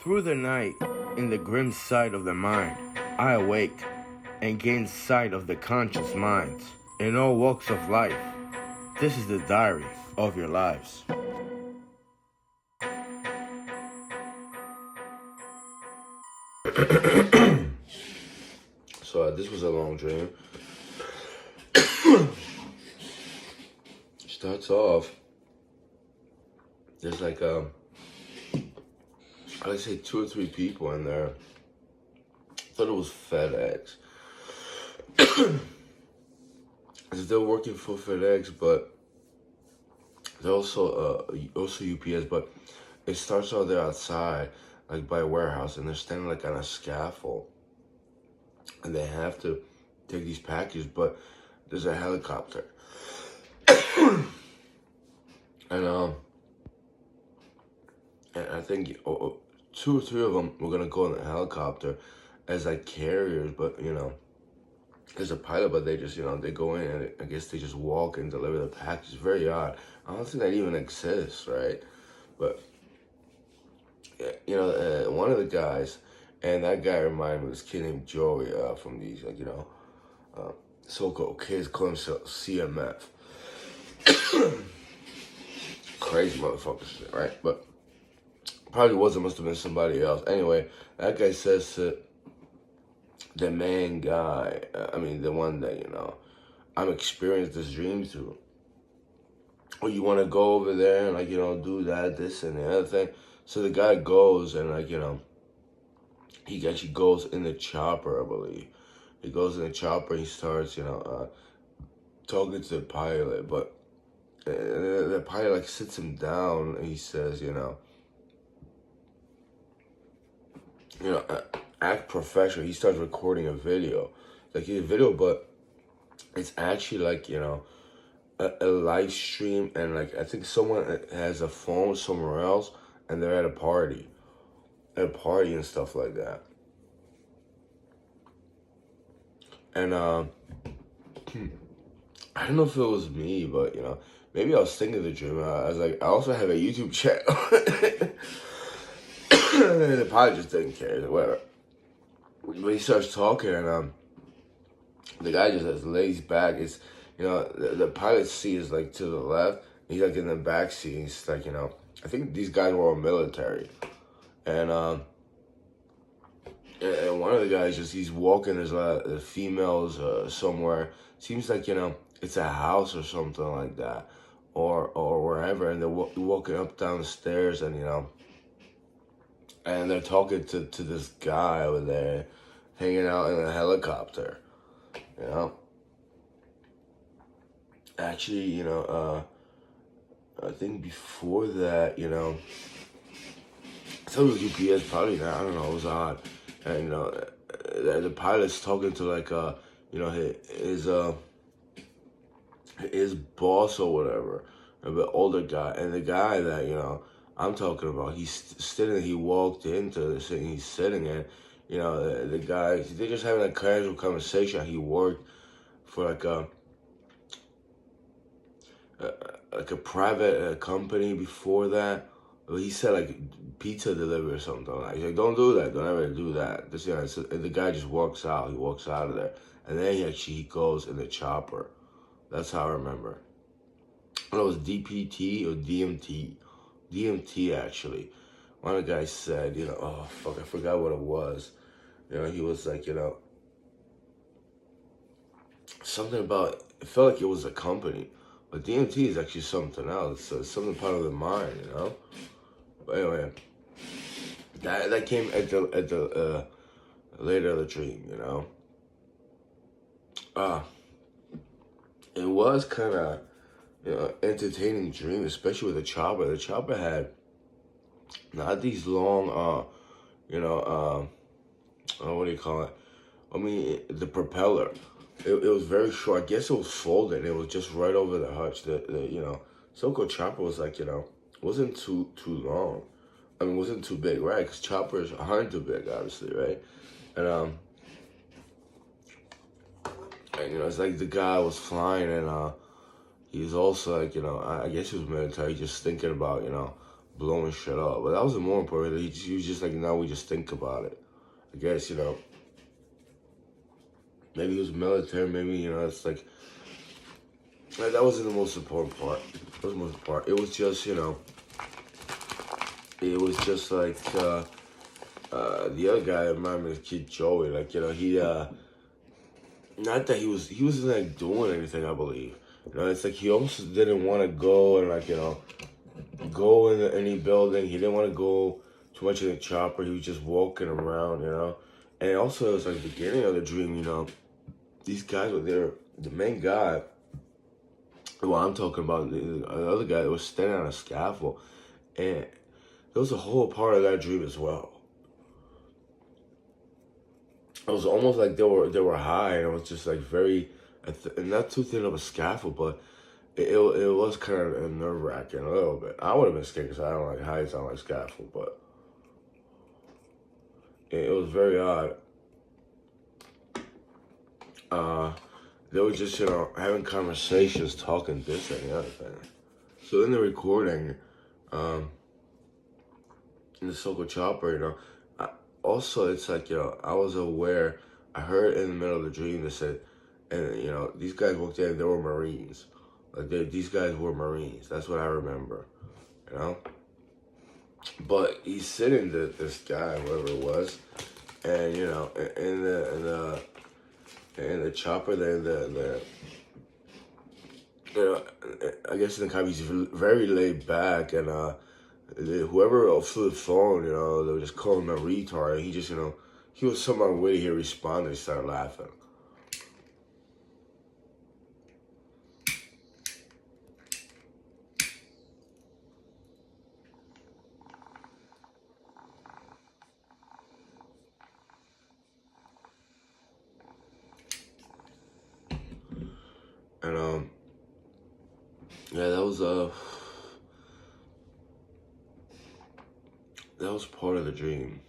Through the night, in the grim sight of the mind, I awake and gain sight of the conscious minds in all walks of life. This is the diary of your lives. So this was a long dream. Starts off, there's like I'd say 2 or 3 people in there. Thought it was FedEx. They're working for FedEx, but they're also UPS. But it starts out there outside, like by a warehouse, and they're standing like on a scaffold, and they have to take these packages. But there's a helicopter, and I think 2 or 3 of them were gonna go in the helicopter as like carriers, but there's a pilot, but they just, they go in and I guess they just walk and deliver the package. Very odd. I don't think that even exists, right? But, one of the guys, and that guy reminded me of this kid named Joey from these, so-called kids call themselves CMF. Crazy motherfuckers, right? But probably wasn't, must have been somebody else. Anyway, that guy says to the main guy, the one that, I'm experienced this dream through. Or you want to go over there and, do that, this, and the other thing. So the guy goes and, he actually goes in the chopper, I believe. He goes in the chopper and he starts, talking to the pilot. But the pilot, sits him down and he says, act professional. He starts recording a video. Like a video, but it's actually a live stream, and I think someone has a phone somewhere else and they're at a party and stuff like that. And I don't know if it was me, but maybe I was thinking of the dream. I was like, I also have a YouTube channel. And the pilot just didn't care, whatever. But he starts talking, and the guy just lays back. It's the pilot's seat is to the left. He's in the back seat. He's I think these guys were all military, and one of the guys he's walking. There's a lot of females somewhere. Seems like it's a house or something like that, or wherever. And they're walking up down the stairs, and and they're talking to this guy over there, hanging out in a helicopter, Actually, I think before that, I thought it was UPS, probably not, I don't know, it was odd. And, the pilot's talking to his boss or whatever, a bit older guy. And the guy that, I'm talking about, he's sitting, he walked into the thing, he's sitting in, the guy, they're just having a casual conversation. He worked for a private company before that. He said pizza delivery or something. He's like, don't do that, don't ever do that. And the guy just walks out. He walks out of there, and then he goes in the chopper. That's how I remember. I don't know, it was DPT or DMT. DMT, actually. One of the guys said, oh, fuck, I forgot what it was. He was something about, it felt like it was a company. But DMT is actually something else. It's something part of the mind, But anyway, that came at the later of the dream, It was kind of, entertaining dream, especially with the chopper. The chopper had not these long, what do you call it? The propeller. It was very short. I guess it was folded. It was just right over the hutch. The so-called chopper was wasn't too long. Wasn't too big, right? Because choppers aren't too big, obviously, right? And it's the guy was flying, and he was also I guess he was military, just thinking about blowing shit up. But that wasn't more important. He was just like, now we just think about it. I guess, maybe he was military, maybe, it's like that wasn't the most important part. That was the most important part. It was just, it was just like, the other guy, I remember, the kid Joey, like, he, not that he wasn't like doing anything, I believe. It's like he almost didn't want to go and like, go in any building. He didn't want to go too much in the chopper. He was just walking around, And also, it was like the beginning of the dream, these guys were there. The main guy, well, I'm talking about the other guy that was standing on a scaffold. And there was a whole part of that dream as well. It was almost like they were high, and it was just like very, not too thin of a scaffold, but it was kind of nerve wracking a little bit. I would have been scared because I don't like heights, I don't like scaffold, but it was very odd. They were just having conversations, talking this and the other thing. So in the recording, in the Soko Chopper, also it's like I was aware. I heard in the middle of the dream that said, and these guys walked in. They were Marines. Like these guys were Marines. That's what I remember. But he's sitting this guy, whoever it was, and in the chopper, I guess in the cop he's very laid back, and whoever flew the phone, they were just calling him a retard. He just, he was somehow waiting. He responded. He started laughing. And yeah, that was part of the dream.